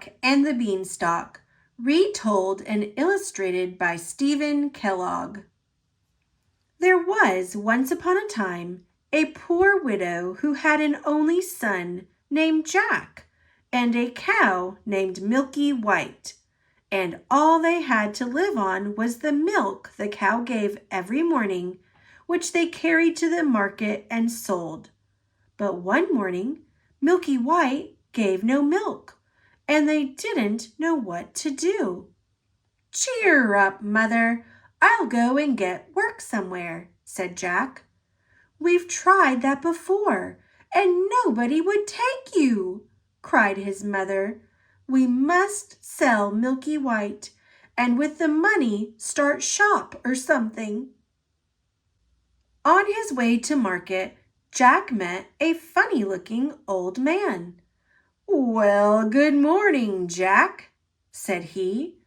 Jack and the Beanstalk, retold and illustrated by Stephen Kellogg. There was once upon a time a poor widow who had an only son named Jack and a cow named Milky White, and all they had to live on was the milk the cow gave every morning, which they carried to the market and sold. But one morning, Milky White gave no milk, and they didn't know what to do. "Cheer up, Mother. I'll go and get work somewhere," said Jack. "We've tried that before, and nobody would take you," cried his mother. "We must sell Milky White, and with the money start shop or something." On his way to market, Jack met a funny-looking old man. "Well, good morning, Jack," said he.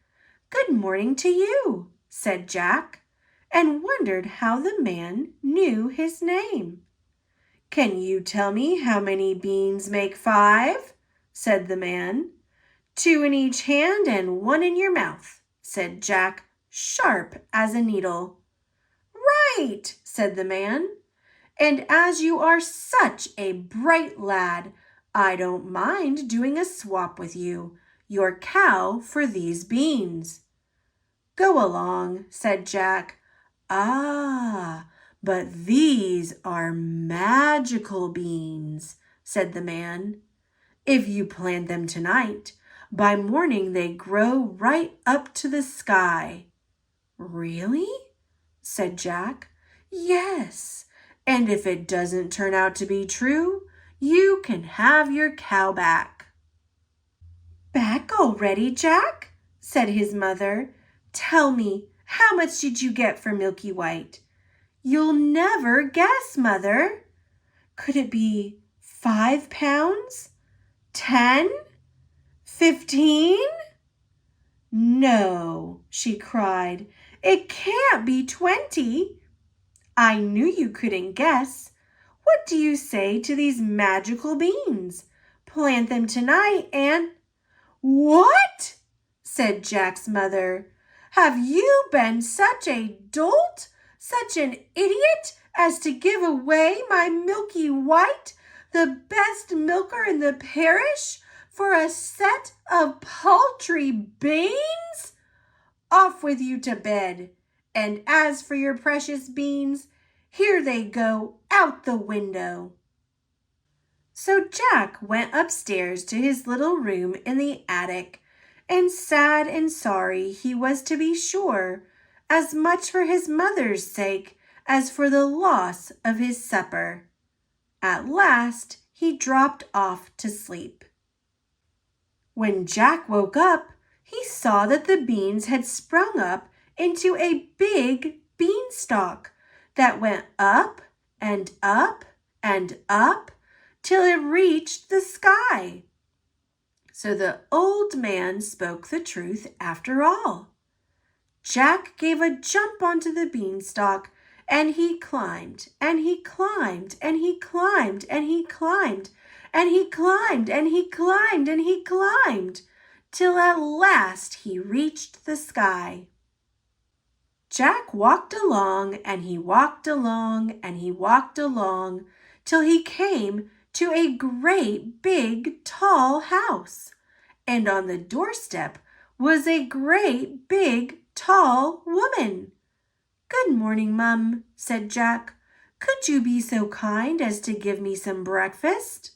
"Good morning to you," said Jack, and wondered how the man knew his name. "Can you tell me how many beans make 5?" said the man. "2 in each hand and 1 in your mouth," said Jack, sharp as a needle. "Right," said the man. "And as you are such a bright lad, I don't mind doing a swap with you, your cow for these beans." "Go along," said Jack. "Ah, but these are magical beans," said the man. "If you plant them tonight, by morning they grow right up to the sky." "Really?" said Jack. "Yes, and if it doesn't turn out to be true, you can have your cow back." "Back already, Jack?" said his mother. "Tell me, how much did you get for Milky White?" "You'll never guess, Mother." "Could it be 5 pounds? 10? 15? "No," she cried. "It can't be 20. I knew you couldn't guess. What do you say to these magical beans? Plant them tonight and—" "What?" said Jack's mother. "Have you been such a dolt, such an idiot, as to give away my Milky White, the best milker in the parish, for a set of paltry beans? Off with you to bed, and as for your precious beans, here they go out the window." So Jack went upstairs to his little room in the attic, and sad and sorry he was, to be sure, as much for his mother's sake as for the loss of his supper. At last he dropped off to sleep. When Jack woke up, he saw that the beans had sprung up into a big beanstalk that went up and up and up till it reached the sky. So the old man spoke the truth after all. Jack gave a jump onto the beanstalk, and he climbed, and he climbed, and he climbed, and he climbed, and he climbed, and he climbed, and he climbed, till at last he reached the sky. Jack walked along, and he walked along, and he walked along, till he came to a great big tall house, and on the doorstep was a great big tall woman. "Good morning, Mum," said Jack. "Could you be so kind as to give me some breakfast?"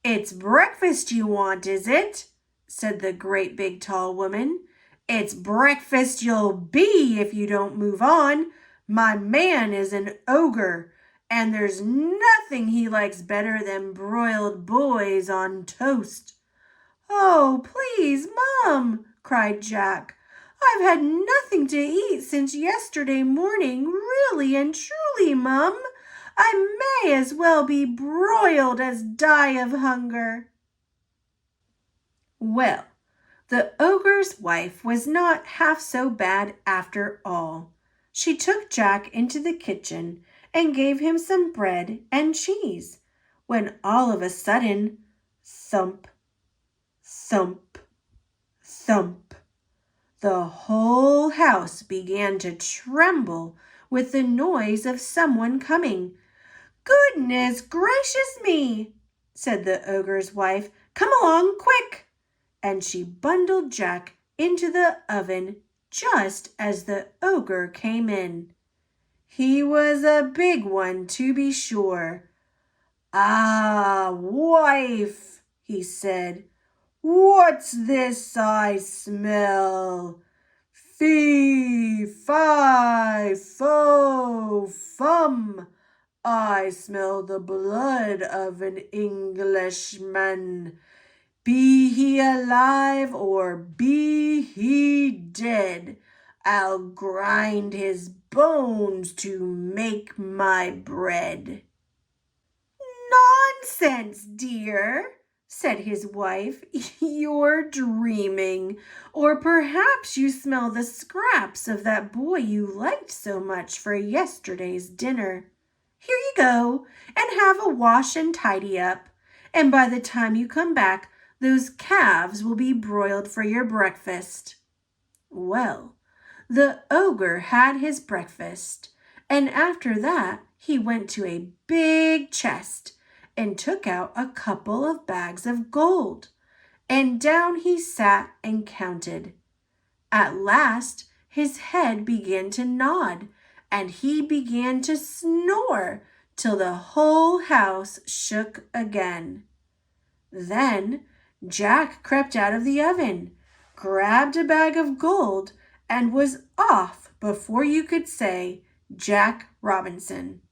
"It's breakfast you want, is it?" said the great big tall woman. "It's breakfast you'll be if you don't move on. My man is an ogre, and there's nothing he likes better than broiled boys on toast." "Oh, please, Mum," cried Jack. "I've had nothing to eat since yesterday morning, really and truly, Mum. I may as well be broiled as die of hunger." Well, the ogre's wife was not half so bad after all. She took Jack into the kitchen and gave him some bread and cheese, when all of a sudden, thump, thump, thump. The whole house began to tremble with the noise of someone coming. "Goodness gracious me," said the ogre's wife. "Come along, quick." And she bundled Jack into the oven just as the ogre came in. He was a big one, to be sure. "Ah, wife," he said, "what's this I smell? Fee-fi-fo-fum. I smell the blood of an Englishman. Be he alive or be he dead, I'll grind his bones to make my bread." "Nonsense, dear," said his wife. "You're dreaming. Or perhaps you smell the scraps of that boy you liked so much for yesterday's dinner. Here you go, and have a wash and tidy up. And by the time you come back, those calves will be broiled for your breakfast." Well, the ogre had his breakfast, and after that he went to a big chest and took out a couple of bags of gold, and down he sat and counted. At last his head began to nod, and he began to snore till the whole house shook again. Then Jack crept out of the oven, grabbed a bag of gold, and was off before you could say Jack Robinson.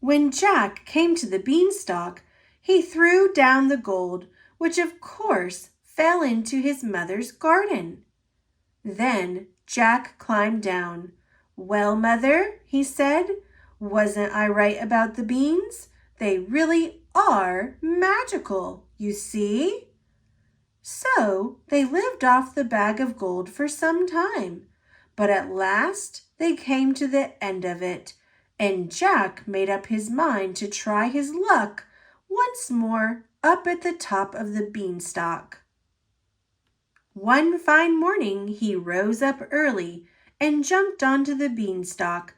When Jack came to the beanstalk, he threw down the gold, which of course fell into his mother's garden. Then Jack climbed down. "Well, mother," he said, "wasn't I right about the beans? They really are magical, you see." So they lived off the bag of gold for some time, but at last they came to the end of it, and Jack made up his mind to try his luck once more up at the top of the beanstalk. One fine morning he rose up early and jumped onto the beanstalk,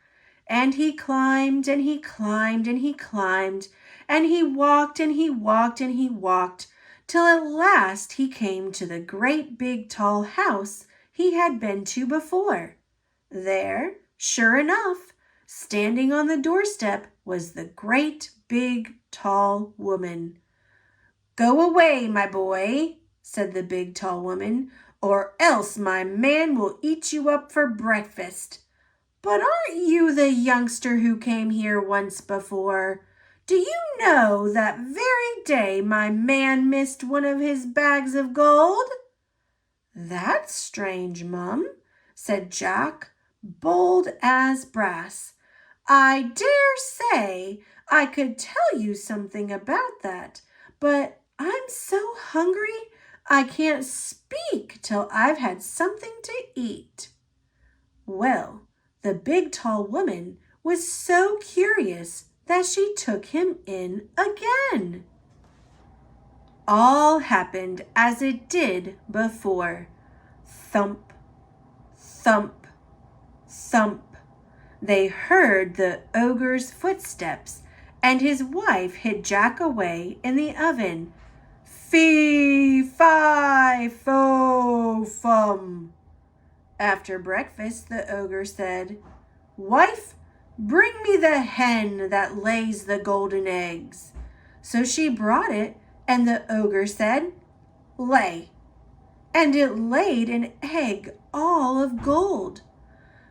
and he climbed and he climbed and he climbed, and he walked and he walked and he walked, till at last he came to the great big tall house he had been to before. There, sure enough, standing on the doorstep was the great big tall woman. "Go away, my boy," said the big tall woman, "or else my man will eat you up for breakfast. But aren't you the youngster who came here once before? Do you know that very day my man missed one of his bags of gold?" "That's strange, Mum," said Jack, bold as brass. "I dare say I could tell you something about that, but I'm so hungry I can't speak till I've had something to eat." Well, the big tall woman was so curious that she took him in again. All happened as it did before. Thump, thump, thump. They heard the ogre's footsteps, and his wife hid Jack away in the oven. "Fee-fi-fo-fum." After breakfast, the ogre said, "Wife, bring me the hen that lays the golden eggs." So she brought it, and the ogre said, "Lay." And it laid an egg all of gold.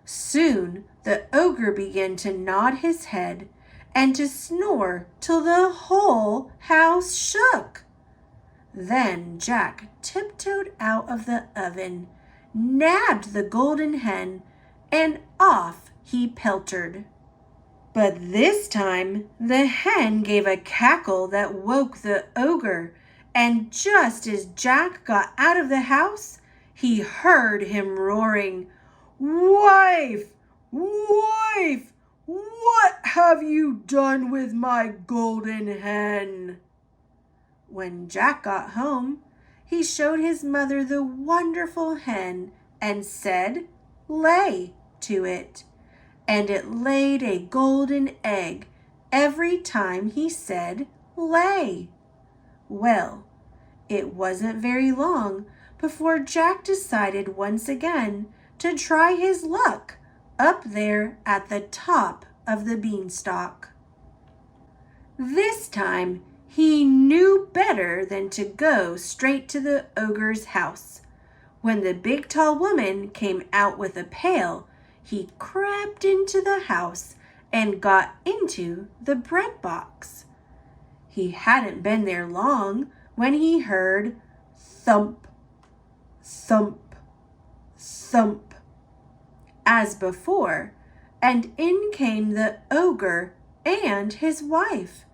Soon the ogre began to nod his head and to snore till the whole house shook. Then Jack tiptoed out of the oven, nabbed the golden hen, and off he peltered. But this time the hen gave a cackle that woke the ogre, and just as Jack got out of the house, he heard him roaring, "Wife, wife, what have you done with my golden hen?" When Jack got home, he showed his mother the wonderful hen and said, "Lay," to it. And it laid a golden egg every time he said, "Lay." Well, it wasn't very long before Jack decided once again to try his luck up there at the top of the beanstalk. This time he knew better than to go straight to the ogre's house. When the big tall woman came out with a pail, he crept into the house and got into the bread box. He hadn't been there long when he heard thump, thump, thump, as before, and in came the ogre and his wife.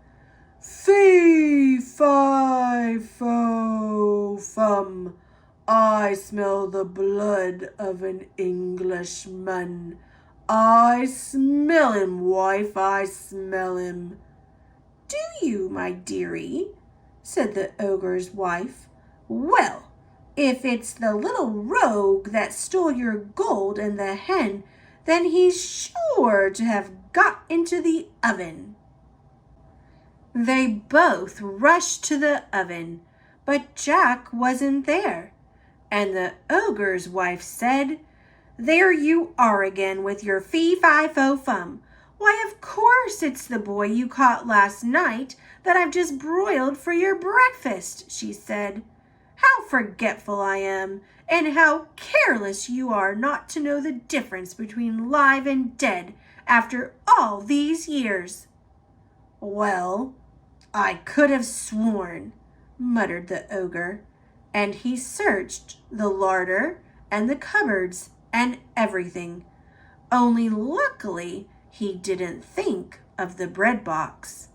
"Fee-fi-fo-fum, I smell the blood of an Englishman. I smell him, wife, I smell him." "Do you, my dearie?" said the ogre's wife. "Well, if it's the little rogue that stole your gold and the hen, then he's sure to have got into the oven." They both rushed to the oven, but Jack wasn't there. And the ogre's wife said, "There you are again with your fee-fi-fo-fum. Why, of course it's the boy you caught last night that I've just broiled for your breakfast," she said. "How forgetful I am, and how careless you are not to know the difference between live and dead after all these years." "Well, I could have sworn," muttered the ogre, and he searched the larder and the cupboards and everything. Only luckily he didn't think of the bread box.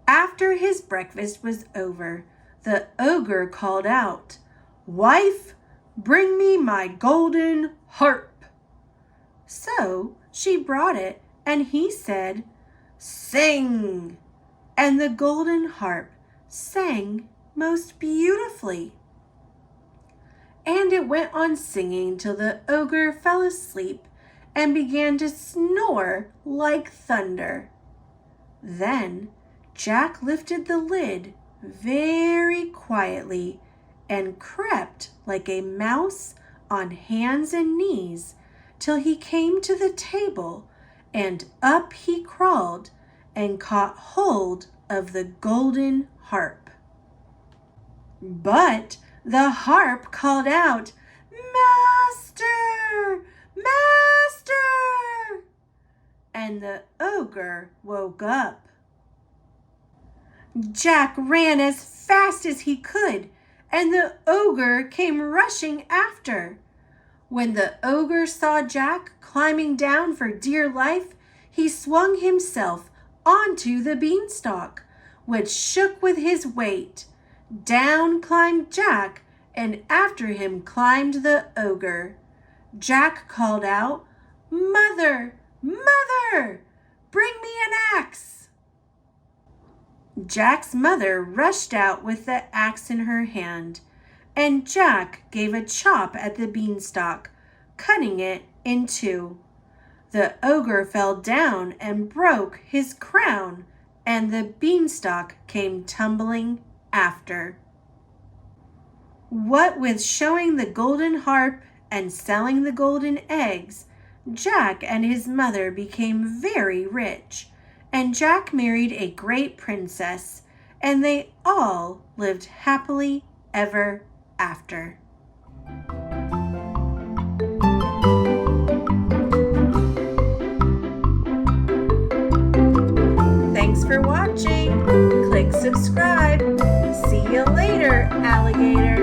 After his breakfast was over, the ogre called out, "Wife, bring me my golden harp." So she brought it, and he said, "Sing!" And the golden harp sang most beautifully. And it went on singing till the ogre fell asleep and began to snore like thunder. Then Jack lifted the lid very quietly and crept like a mouse on hands and knees till he came to the table, and up he crawled and caught hold of the golden harp. But the harp called out, "Master! Master!" And the ogre woke up. Jack ran as fast as he could, and the ogre came rushing after. When the ogre saw Jack climbing down for dear life, he swung himself onto the beanstalk, which shook with his weight. Down climbed Jack, and after him climbed the ogre. Jack called out, "Mother, mother, bring me an axe." Jack's mother rushed out with the axe in her hand, and Jack gave a chop at the beanstalk, cutting it in two. The ogre fell down and broke his crown, and the beanstalk came tumbling after. What with showing the golden harp and selling the golden eggs, Jack and his mother became very rich, and Jack married a great princess, and they all lived happily ever after. Thanks for watching. Click subscribe. See you later, alligator.